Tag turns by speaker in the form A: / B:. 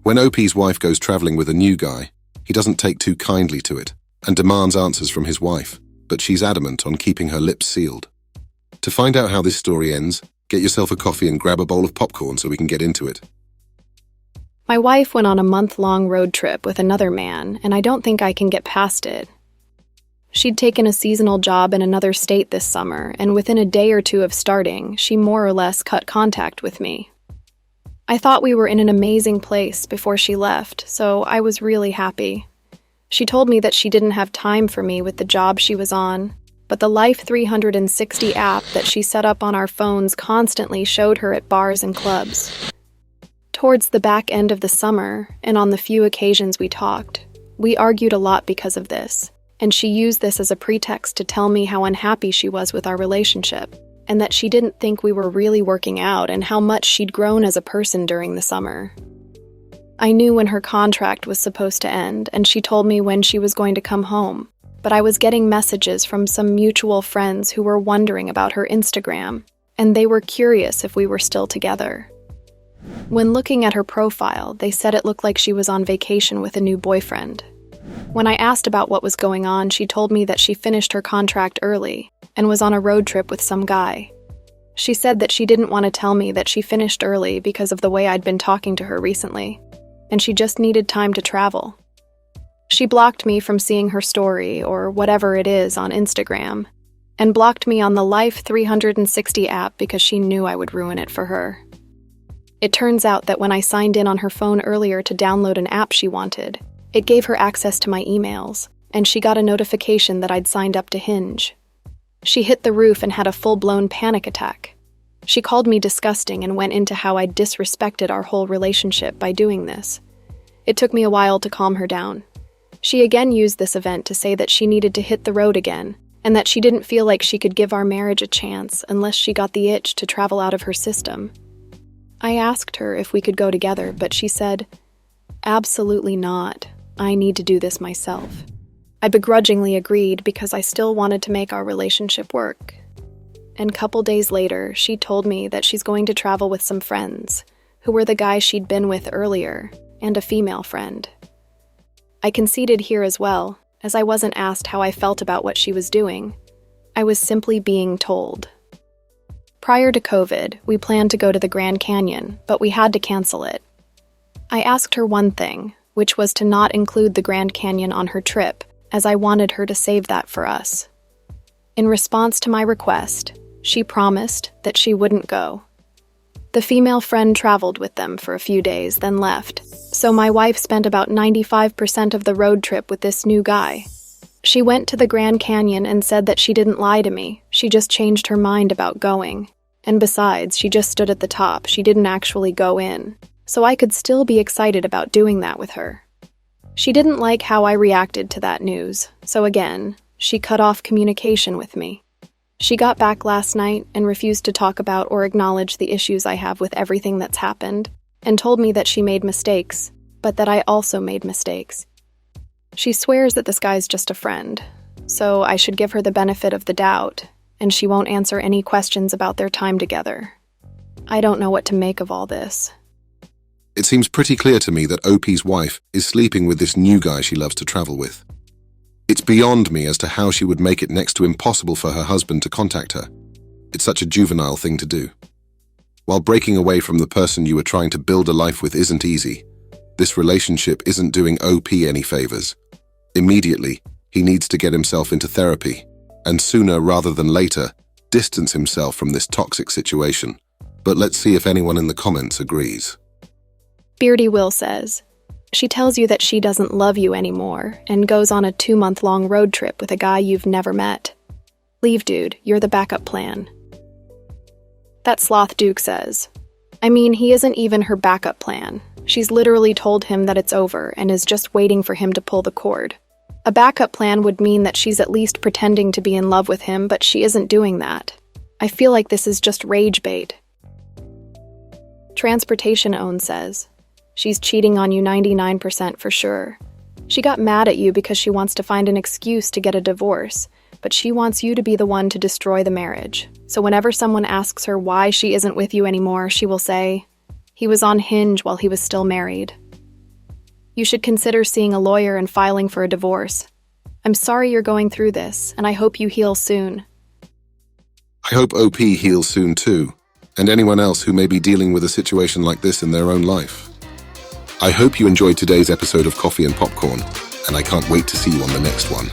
A: When OP's wife goes traveling with a new guy, he doesn't take too kindly to it and demands answers from his wife, but she's adamant on keeping her lips sealed. To find out how this story ends, get yourself a coffee and grab a bowl of popcorn so we can get into it.
B: My wife went on a month-long road trip with another man, and I don't think I can get past it. She'd taken a seasonal job in another state this summer, and within a day or two of starting, she more or less cut contact with me. I thought we were in an amazing place before she left, so I was really happy. She told me that she didn't have time for me with the job she was on, but the Life 360 app that she set up on our phones constantly showed her at bars and clubs. Towards the back end of the summer, and on the few occasions we talked, we argued a lot because of this, and she used this as a pretext to tell me how unhappy she was with our relationship, and that she didn't think we were really working out and how much she'd grown as a person during the summer. I knew when her contract was supposed to end, and she told me when she was going to come home, but I was getting messages from some mutual friends who were wondering about her Instagram, and they were curious if we were still together. When looking at her profile, they said it looked like she was on vacation with a new boyfriend. When I asked about what was going on, she told me that she finished her contract early and was on a road trip with some guy. She said that she didn't want to tell me that she finished early because of the way I'd been talking to her recently, and she just needed time to travel. She blocked me from seeing her story, or whatever it is, on Instagram, and blocked me on the Life 360 app because she knew I would ruin it for her. It turns out that when I signed in on her phone earlier to download an app she wanted, it gave her access to my emails, and she got a notification that I'd signed up to Hinge. She hit the roof and had a full-blown panic attack. She called me disgusting and went into how I'd disrespected our whole relationship by doing this. It took me a while to calm her down. She again used this event to say that she needed to hit the road again, and that she didn't feel like she could give our marriage a chance unless she got the itch to travel out of her system. I asked her if we could go together, but she said, "Absolutely not. I need to do this myself." I begrudgingly agreed because I still wanted to make our relationship work. And a couple days later, she told me that she's going to travel with some friends, who were the guys she'd been with earlier, and a female friend. I conceded here as well, as I wasn't asked how I felt about what she was doing. I was simply being told. Prior to COVID, we planned to go to the Grand Canyon, but we had to cancel it. I asked her one thing, which was to not include the Grand Canyon on her trip, as I wanted her to save that for us. In response to my request, she promised that she wouldn't go. The female friend traveled with them for a few days, then left, so my wife spent about 95% of the road trip with this new guy. She went to the Grand Canyon and said that she didn't lie to me, she just changed her mind about going. And besides, she just stood at the top, she didn't actually go in, so I could still be excited about doing that with her. She didn't like how I reacted to that news, so again, she cut off communication with me. She got back last night and refused to talk about or acknowledge the issues I have with everything that's happened, and told me that she made mistakes, but that I also made mistakes. She swears that this guy's just a friend, so I should give her the benefit of the doubt, and she won't answer any questions about their time together. I don't know what to make of all this.
A: It seems pretty clear to me that OP's wife is sleeping with this new guy she loves to travel with. It's beyond me as to how she would make it next to impossible for her husband to contact her. It's such a juvenile thing to do. While breaking away from the person you were trying to build a life with isn't easy, this relationship isn't doing OP any favors. Immediately, he needs to get himself into therapy, and sooner rather than later, distance himself from this toxic situation. But let's see if anyone in the comments agrees.
B: Beardy Will says, she tells you that she doesn't love you anymore and goes on a 2-month-long road trip with a guy you've never met. Leave, dude, you're the backup plan. That Sloth Duke says, I mean, he isn't even her backup plan. She's literally told him that it's over and is just waiting for him to pull the cord. A backup plan would mean that she's at least pretending to be in love with him, but she isn't doing that. I feel like this is just rage bait. Transportation Own says, she's cheating on you 99% for sure. She got mad at you because she wants to find an excuse to get a divorce, but she wants you to be the one to destroy the marriage. So whenever someone asks her why she isn't with you anymore, she will say, he was on Hinge while he was still married. You should consider seeing a lawyer and filing for a divorce. I'm sorry you're going through this, and I hope you heal soon.
A: I hope OP heals soon too, and anyone else who may be dealing with a situation like this in their own life. I hope you enjoyed today's episode of Coffee and Popcorn, and I can't wait to see you on the next one.